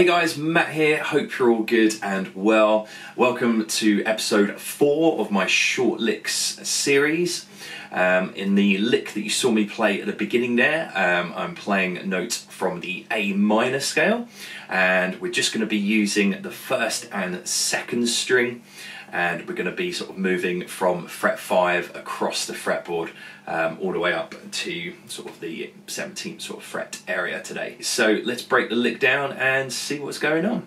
Hey guys, Matt here, hope you're all good and well. Welcome to episode 4 of my short licks series. In the lick that you saw me play at the beginning there, I'm playing notes from the A minor scale, and we're just going to be using the first and second string, and we're going to be sort of moving from fret 5 across the fretboard all the way up to sort of the 17th sort of fret area today. So let's break the lick down and see what's going on.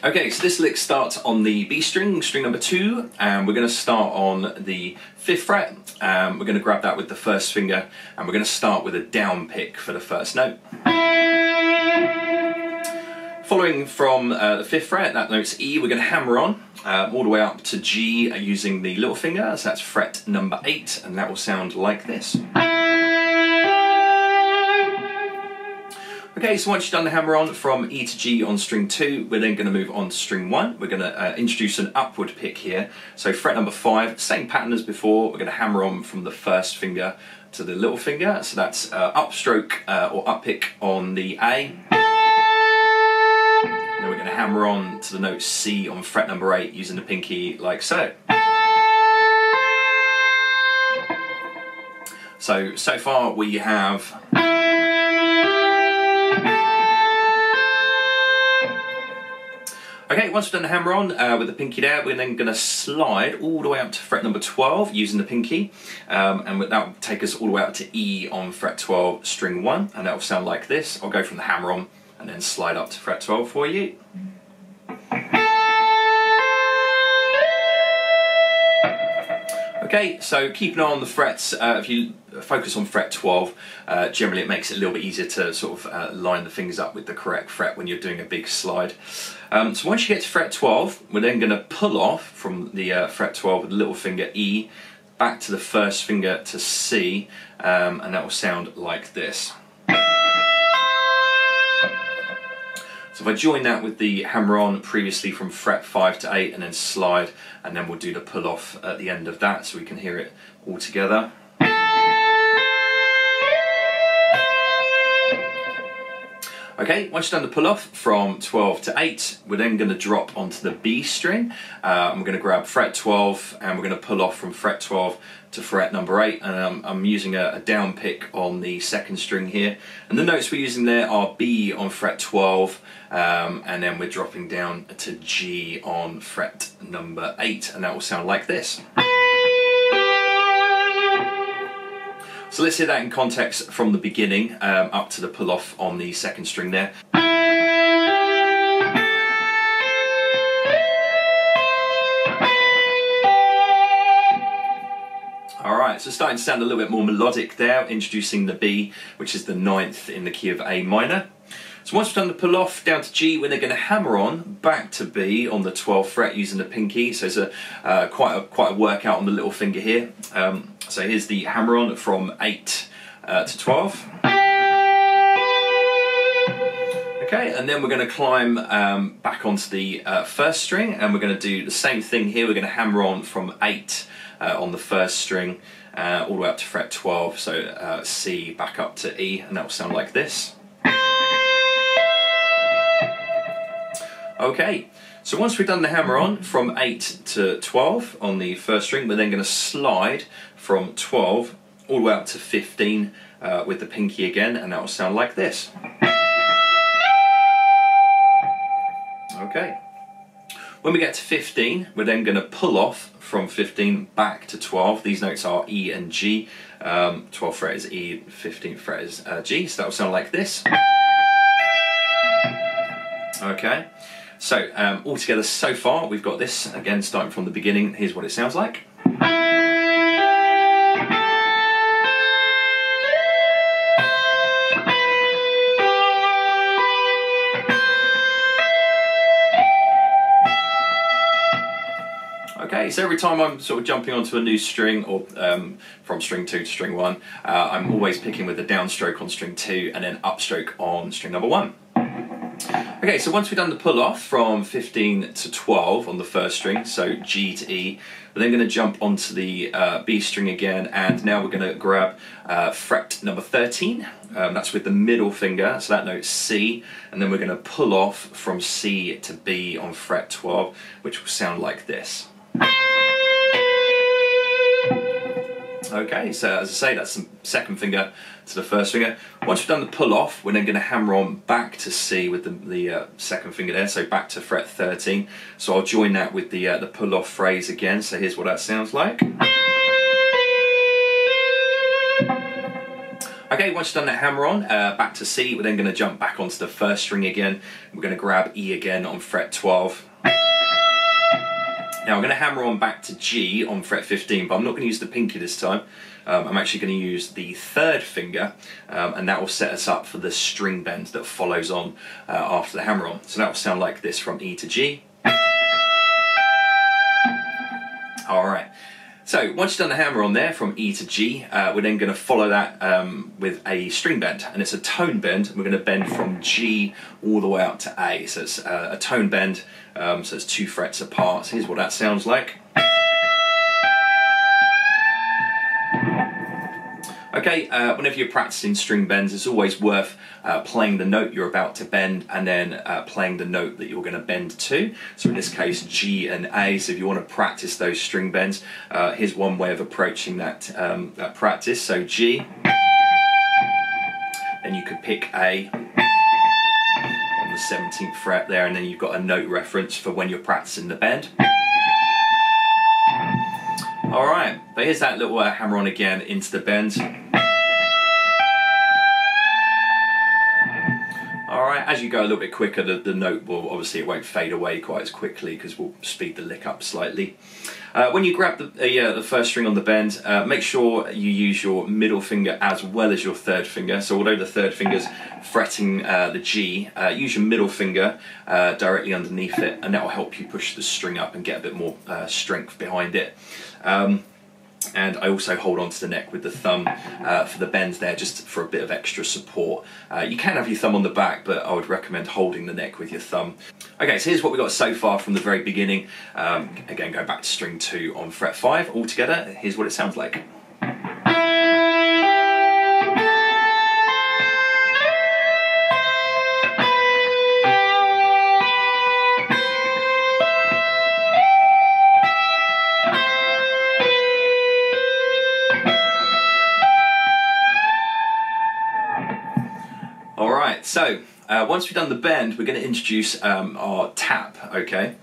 Okay, so this lick starts on the B string, string number 2, and we're going to start on the 5th fret. We're going to grab that with the first finger, and we're going to start with a down pick for the first note. Following from the 5th fret, that note's E, we're going to hammer on all the way up to G using the little finger, so that's fret number 8, and that will sound like this. Okay, so once you've done the hammer on from E to G on string 2, we're then going to move on to string 1. We're going to introduce an upward pick here. So fret number 5, same pattern as before, we're going to hammer on from the first finger to the little finger. So that's upstroke or up pick on the A. Then we're going to hammer on to the note C on fret number 8 using the pinky like so. So far we have... Okay, once we've done the hammer on with the pinky there, we're then going to slide all the way up to fret number 12 using the pinky, and that will take us all the way up to E on fret 12 string 1, and that will sound like this. I'll go from the hammer on and then slide up to fret 12 for you. Okay, so keep an eye on the frets. If you focus on fret 12, generally it makes it a little bit easier to sort of line the fingers up with the correct fret when you're doing a big slide. So once you get to fret 12, we're then going to pull off from the fret 12 with the little finger E back to the first finger to C, and that will sound like this. So if I join that with the hammer on previously from fret 5 to 8 and then slide, and then we'll do the pull off at the end of that so we can hear it all together. Okay, once you've done the pull off from 12 to 8, we're then going to drop onto the B string. And we're going to grab fret 12 and we're going to pull off from fret 12 to fret number 8, and I'm using a down pick on the second string here. And the notes we're using there are B on fret 12, and then we're dropping down to G on fret number 8, and that will sound like this. So let's hear that in context from the beginning up to the pull off on the second string there. Alright, so starting to sound a little bit more melodic there, introducing the B, which is the 9th in the key of A minor. So once we've done the pull off down to G, we're then going to hammer on back to B on the 12th fret using the pinky. So it's quite a workout on the little finger here. So here's the hammer on from 8 to 12. Okay, and then we're going to climb back onto the first string, and we're going to do the same thing here. We're going to hammer on from 8 on the first string all the way up to fret 12, so C back up to E, and that will sound like this. Okay, so once we've done the hammer on from 8 to 12 on the first string, we're then going to slide from 12 all the way up to 15 with the pinky again, and that will sound like this. Okay. When we get to 15, we're then going to pull off from 15 back to 12. These notes are E and G. 12th fret is E, 15th fret is G, so that will sound like this. Okay, so all together so far, we've got this, again, starting from the beginning. Here's what it sounds like. Okay, so every time I'm sort of jumping onto a new string, or from string 2 to string 1, I'm always picking with the downstroke on string 2 and then upstroke on string number 1. Okay, so once we've done the pull off from 15 to 12 on the first string, so G to E, we're then going to jump onto the B string again, and now we're going to grab fret number 13. That's with the middle finger, so that note's C, and then we're going to pull off from C to B on fret 12, which will sound like this. Okay, so as I say, that's the second finger to the first finger. Once we've done the pull off, we're then going to hammer on back to C with the second finger there, so back to fret 13. So I'll join that with the pull off phrase again, so here's what that sounds like. Okay, once you've done that hammer on, back to C, we're then going to jump back onto the first string again. We're going to grab E again on fret 12. Now I'm going to hammer on back to G on fret 15, but I'm not going to use the pinky this time. I'm actually going to use the third finger, and that will set us up for the string bend that follows on after the hammer on. So that will sound like this from E to G. Alright, so once you've done the hammer on there from E to G, we're then going to follow that with a string bend, and it's a tone bend. We're going to bend from G all the way up to A, so it's a tone bend, so it's 2 frets apart. So here's what that sounds like. Okay, whenever you're practicing string bends, it's always worth playing the note you're about to bend and then playing the note that you're going to bend to. So in this case, G and A. So if you want to practice those string bends, here's one way of approaching that, that practice. So G, then you could pick A on the 17th fret there, and then you've got a note reference for when you're practicing the bend. Alright, but here's that little hammer on again into the bend. Alright, as you go a little bit quicker, the note will, obviously it won't fade away quite as quickly because we'll speed the lick up slightly. When you grab the first string on the bend, make sure you use your middle finger as well as your third finger. So although the third finger's fretting the G, use your middle finger directly underneath it, and that will help you push the string up and get a bit more strength behind it. And I also hold on to the neck with the thumb for the bends there, just for a bit of extra support. You can have your thumb on the back, but I would recommend holding the neck with your thumb. Okay, so here's what we got so far from the very beginning. Again, go back to string 2 on fret 5 all together. Here's what it sounds like. Alright, so once we've done the bend, we're going to introduce our tap, okay?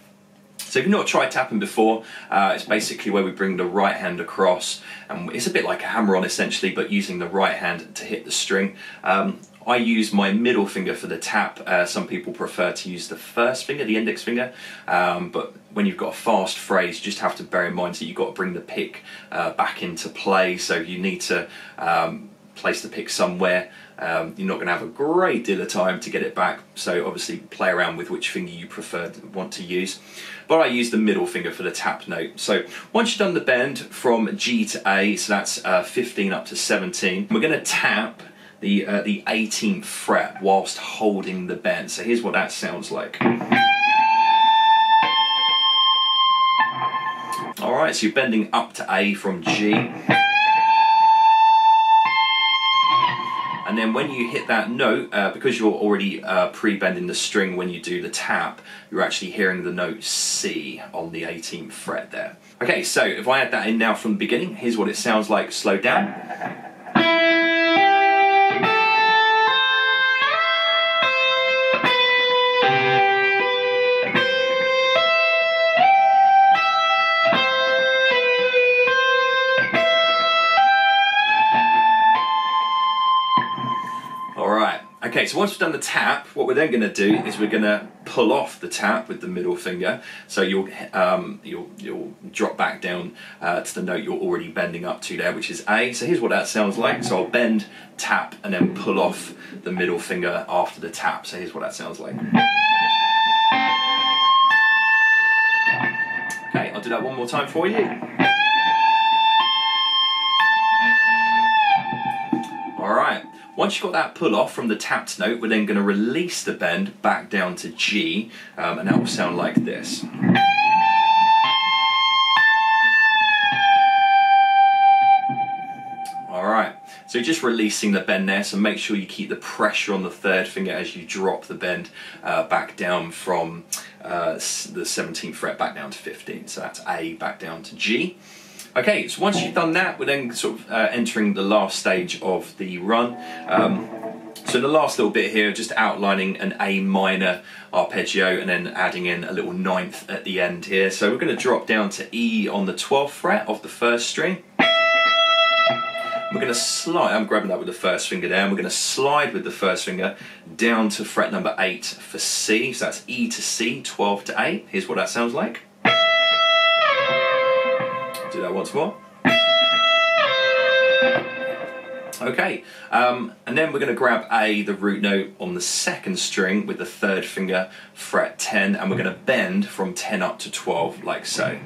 So if you've not tried tapping before, it's basically where we bring the right hand across, and it's a bit like a hammer-on essentially, but using the right hand to hit the string. I use my middle finger for the tap. Some people prefer to use the first finger, the index finger, but when you've got a fast phrase, you just have to bear in mind that you've got to bring the pick back into play, so you need to place the pick somewhere. You're not going to have a great deal of time to get it back, so obviously play around with which finger you want to use. But I use the middle finger for the tap note. So once you've done the bend from G to A, so that's 15 up to 17, we're going to tap the 18th fret whilst holding the bend. So here's what that sounds like. Alright, so you're bending up to A from G. And then when you hit that note, because you're already pre-bending the string when you do the tap, you're actually hearing the note C on the 18th fret there. Okay, so if I add that in now from the beginning, here's what it sounds like slowed down. Okay, so once we've done the tap, what we're then going to do is we're going to pull off the tap with the middle finger. So you'll drop back down to the note you're already bending up to there, which is A. So here's what that sounds like. So I'll bend, tap, and then pull off the middle finger after the tap. So here's what that sounds like. Okay, I'll do that one more time for you. Alright, Once you've got that pull off from the tapped note, we're then going to release the bend back down to G, and that will sound like this. Alright, so just releasing the bend there, so make sure you keep the pressure on the third finger as you drop the bend back down from the 17th fret back down to 15. So that's A back down to G. Okay, so once you've done that, we're then sort of entering the last stage of the run. So the last little bit here, just outlining an A minor arpeggio and then adding in a little ninth at the end here. So we're going to drop down to E on the 12th fret of the first string. We're going to slide, I'm grabbing that with the first finger there, and we're going to slide with the first finger down to fret number 8 for C. So that's E to C, 12 to 8. Here's what that sounds like. Do that once more. Okay, and then we're going to grab A, the root note, on the second string with the third finger, fret 10, and we're going to bend from 10 up to 12, like so.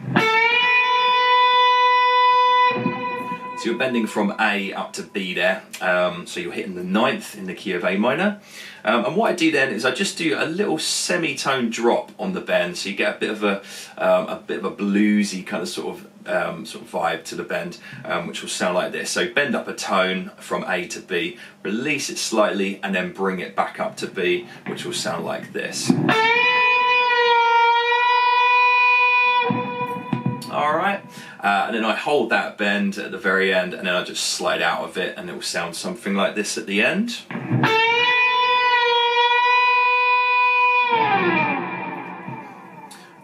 So you're bending from A up to B there, so you're hitting the ninth in the key of A minor. And what I do then is I just do a little semitone drop on the bend, so you get a bit of a bluesy kind of sort of vibe to the bend, which will sound like this. So bend up a tone from A to B, release it slightly, and then bring it back up to B, which will sound like this. Alright, and then I hold that bend at the very end, and then I just slide out of it, and it will sound something like this at the end.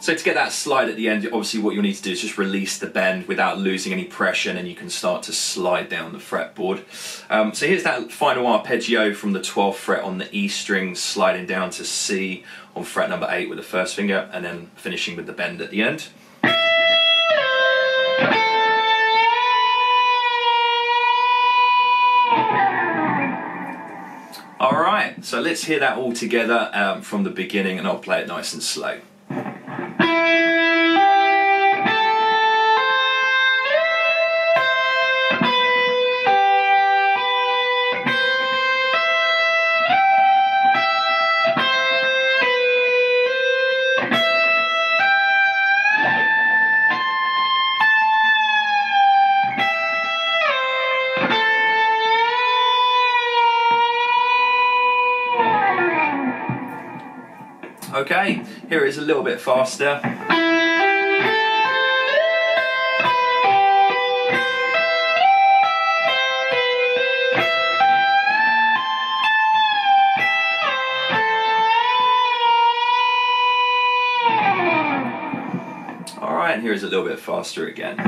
So to get that slide at the end, obviously what you'll need to do is just release the bend without losing any pressure, and then you can start to slide down the fretboard. So here's that final arpeggio from the 12th fret on the E string, sliding down to C on fret number 8 with the first finger, and then finishing with the bend at the end. Alright, so let's hear that all together from the beginning, and I'll play it nice and slow. Okay, here it is a little bit faster. Alright, and here is a little bit faster again.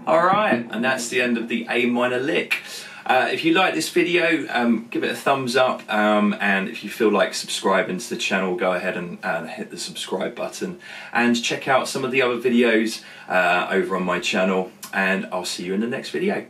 Alright, and that's the end of the A minor lick. If you like this video, give it a thumbs up, and if you feel like subscribing to the channel, go ahead and hit the subscribe button, and check out some of the other videos over on my channel, and I'll see you in the next video.